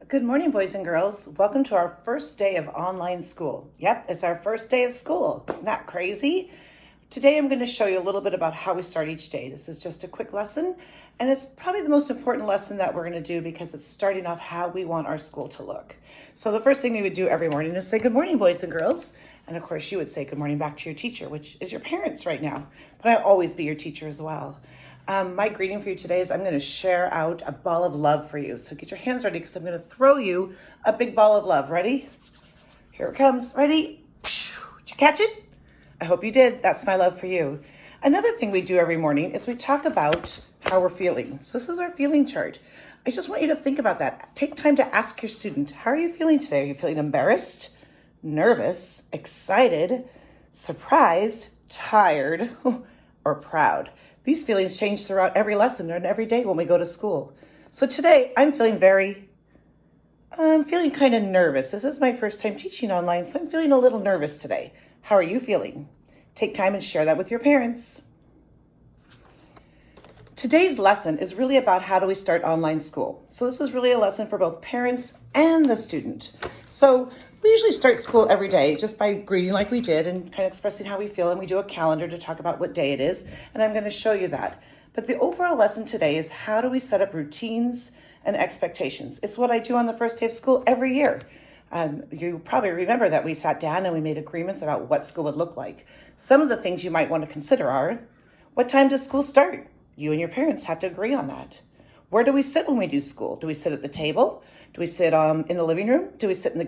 Good morning, boys and girls. Welcome to our first day of online school. Yep, it's our first day of school. Not crazy? Today I'm going to show you a little bit about how we start each day. This is just a quick lesson, and it's probably the most important lesson that we're going to do because it's starting off how we want our school to look. So the first thing we would do every morning is say, good morning, boys and girls. And of course, you would say good morning back to your teacher, which is your parents right now. But I'll always be your teacher as well. My greeting for you today is I'm going to share out a ball of love for you. So get your hands ready because I'm going to throw you a big ball of love. Ready? Here it comes. Ready? Did you catch it? I hope you did. That's my love for you. Another thing we do every morning is we talk about how we're feeling. So this is our feeling chart. I just want you to think about that. Take time to ask your student, how are you feeling today? Are you feeling embarrassed, nervous, excited, surprised, tired, or proud? These feelings change throughout every lesson and every day when we go to school. So today I'm feeling kind of nervous. This is my first time teaching online, so I'm feeling a little nervous today. How are you feeling? Take time and share that with your parents. Today's lesson is really about how do we start online school. So this is really a lesson for both parents and the student. So we usually start school every day just by greeting like we did and kind of expressing how we feel, and we do a calendar to talk about what day it is, and I'm going to show you that. But the overall lesson today is how do we set up routines and expectations. It's what I do on the first day of school every year. You probably remember that we sat down and we made agreements about what school would look like. Some of the things you might want to consider are, what time does school start? You and your parents have to agree on that. Where do we sit when we do school? Do we sit at the table? Do we sit in the living room? Do we sit in the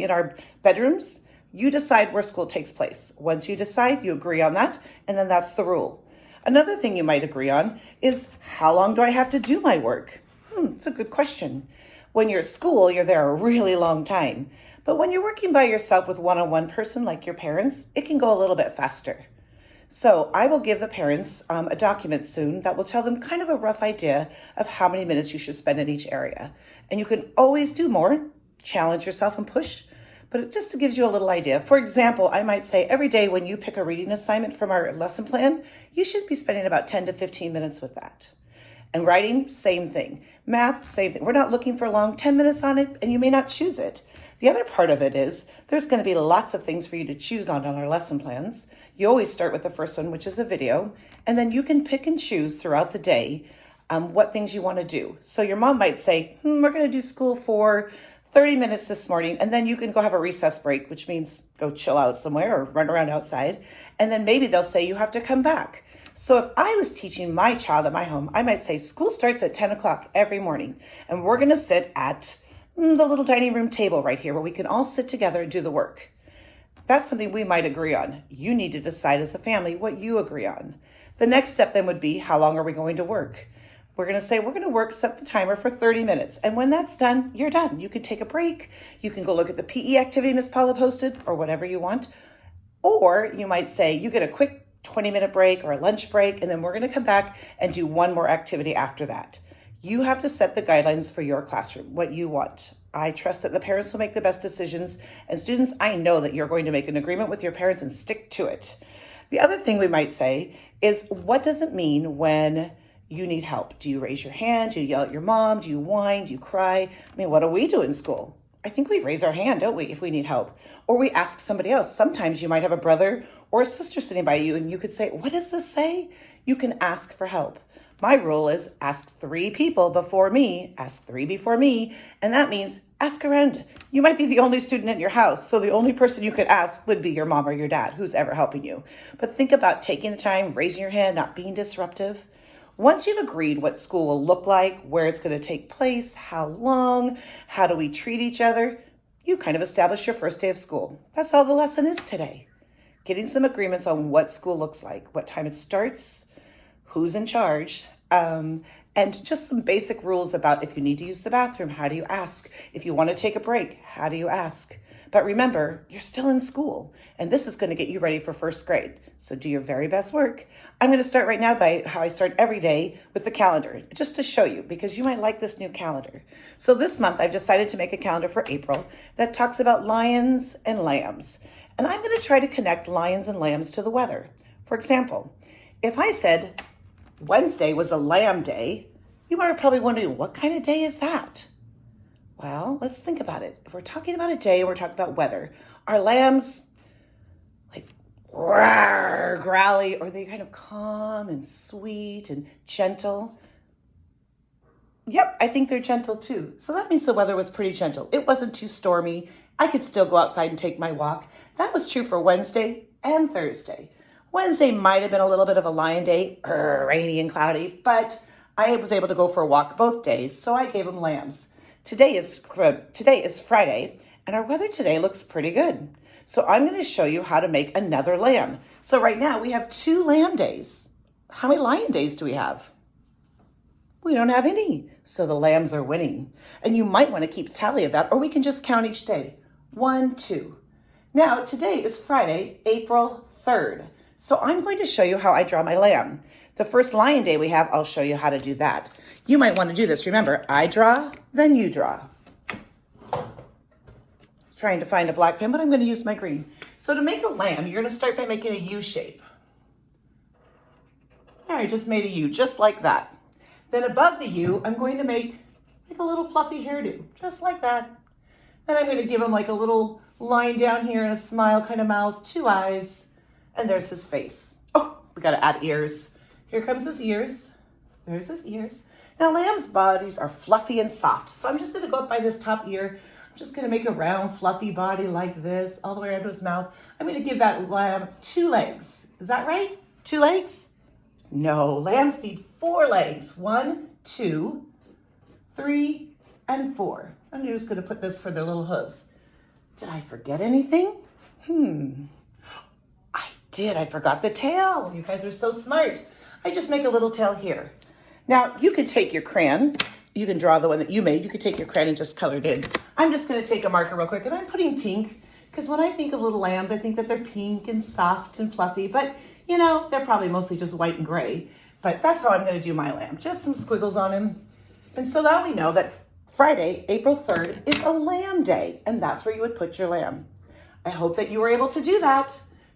in our bedrooms? You decide where school takes place. Once you decide, you agree on that, and then that's the rule. Another thing you might agree on is, how long do I have to do my work? It's a good question. When you're at school, you're there a really long time. But when you're working by yourself with one-on-one person like your parents, it can go a little bit faster. So I will give the parents a document soon that will tell them kind of a rough idea of how many minutes you should spend in each area. And you can always do more, challenge yourself and push, but it just gives you a little idea. For example, I might say every day when you pick a reading assignment from our lesson plan, you should be spending about 10 to 15 minutes with that. And writing, same thing. Math, same thing. We're not looking for long 10 minutes on it, and you may not choose it. The other part of it is there's going to be lots of things for you to choose on our lesson plans. You always start with the first one, which is a video, and then you can pick and choose throughout the day what things you want to do. So your mom might say, we're going to do school for 30 minutes this morning, and then you can go have a recess break, which means go chill out somewhere or run around outside. And then maybe they'll say you have to come back. So if I was teaching my child at my home, I might say school starts at 10 o'clock every morning, and we're going to sit at the little dining room table right here where we can all sit together and do the work. That's something we might agree on. You need to decide as a family what you agree on. The next step then would be, how long are we going to work? We're going to say we're going to set the timer for 30 minutes. And when that's done, you're done. You can take a break. You can go look at the PE activity Miss Paula posted or whatever you want. Or you might say you get a quick 20-minute break or a lunch break, and then we're going to come back and do one more activity after that. You have to set the guidelines for your classroom, what you want. I trust that the parents will make the best decisions, and students, I know that you're going to make an agreement with your parents and stick to it. The other thing we might say is, what does it mean when you need help? Do you raise your hand? Do you yell at your mom? Do you whine? Do you cry? I mean, what do we do in school? I think we raise our hand, don't we, if we need help? Or we ask somebody else. Sometimes you might have a brother or a sister sitting by you, and you could say, what does this say? You can ask for help. My rule is ask 3 people before me, ask 3 before me, and that means ask around. You might be the only student in your house, so the only person you could ask would be your mom or your dad, who's ever helping you. But think about taking the time, raising your hand, not being disruptive. Once you've agreed what school will look like, where it's going to take place, how long, how do we treat each other, you kind of established your first day of school. That's all the lesson is today. Getting some agreements on what school looks like, what time it starts, who's in charge, and just some basic rules about if you need to use the bathroom, how do you ask? If you want to take a break, how do you ask? But remember, you're still in school, and this is going to get you ready for first grade. So do your very best work. I'm going to start right now by how I start every day with the calendar, just to show you, because you might like this new calendar. So this month, I've decided to make a calendar for April that talks about lions and lambs. And I'm going to try to connect lions and lambs to the weather. For example, if I said Wednesday was a lamb day, You are probably wondering, what kind of day is that? Well, let's think about it. If we're talking about a day and we're talking about weather, are lambs like roar, growly, or are they kind of calm and sweet and gentle? Yep, I think they're gentle too. So that means the weather was pretty gentle. It wasn't too stormy. I could still go outside and take my walk. That was true for Wednesday and Thursday. Wednesday might have been a little bit of a lion day, rainy and cloudy, but I was able to go for a walk both days, so I gave them lambs. Today is Friday, and our weather today looks pretty good. So I'm going to show you how to make another lamb. So right now we have 2 lamb days. How many lion days do we have? We don't have any, so the lambs are winning. And you might want to keep tally of that, or we can just count each day. 1, 2. Now, today is Friday, April 3rd. So I'm going to show you how I draw my lamb. The first lion day we have, I'll show you how to do that. You might want to do this. Remember, I draw, then you draw. Trying to find a black pen, but I'm going to use my green. So to make a lamb, you're going to start by making a U shape. All right, just made a U, just like that. Then above the U, I'm going to make like a little fluffy hairdo, just like that. Then I'm going to give him like a little line down here and a smile kind of mouth, 2 eyes, and there's his face. Oh, we got to add ears. Here comes his ears. There's his ears. Now, lambs' bodies are fluffy and soft, so I'm just going to go up by this top ear. I'm just going to make a round, fluffy body like this, all the way around to his mouth. I'm going to give that lamb 2 legs. Is that right? 2 legs? No, lambs need 4 legs. 1, 2, 3, and 4. I'm just going to put this for their little hooves. Did I forget anything? I did. I forgot the tail. You guys are so smart. I just make a little tail here. Now, you could take your crayon. You can draw the one that you made. You could take your crayon and just color it in. I'm just going to take a marker real quick, and I'm putting pink, because when I think of little lambs, I think that they're pink and soft and fluffy, but you know, they're probably mostly just white and gray. But that's how I'm going to do my lamb. Just some squiggles on him. And so now we know that Friday, April 3rd, is a lamb day, and that's where you would put your lamb. I hope that you were able to do that.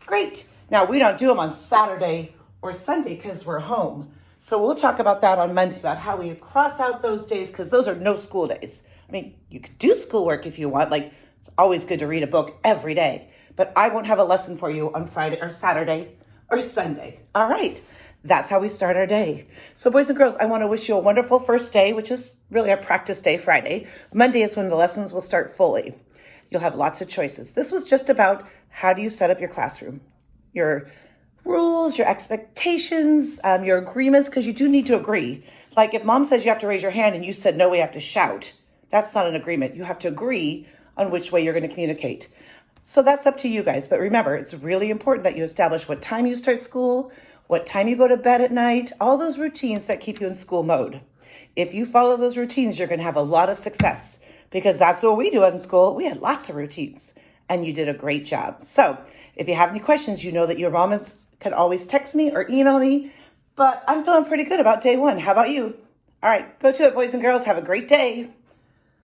Great. Now, we don't do them on Saturday or Sunday because we're home. So we'll talk about that on Monday, about how we cross out those days, because those are no school days. I mean, you could do schoolwork if you want. Like, it's always good to read a book every day. But I won't have a lesson for you on Friday or Saturday or Sunday. All right. That's how we start our day. So boys and girls, I want to wish you a wonderful first day, which is really our practice day, Friday. Monday is when the lessons will start fully. You'll have lots of choices. This was just about how do you set up your classroom, your rules, your expectations, your agreements, because you do need to agree. Like if mom says you have to raise your hand and you said, no, we have to shout. That's not an agreement. You have to agree on which way you're going to communicate. So that's up to you guys. But remember, it's really important that you establish what time you start school, what time you go to bed at night, all those routines that keep you in school mode. If you follow those routines, you're going to have a lot of success, because that's what we do in school. We had lots of routines, and you did a great job. So if you have any questions, you know that your mom can always text me or email me, but I'm feeling pretty good about day 1. How about you? All right, go to it, boys and girls. Have a great day.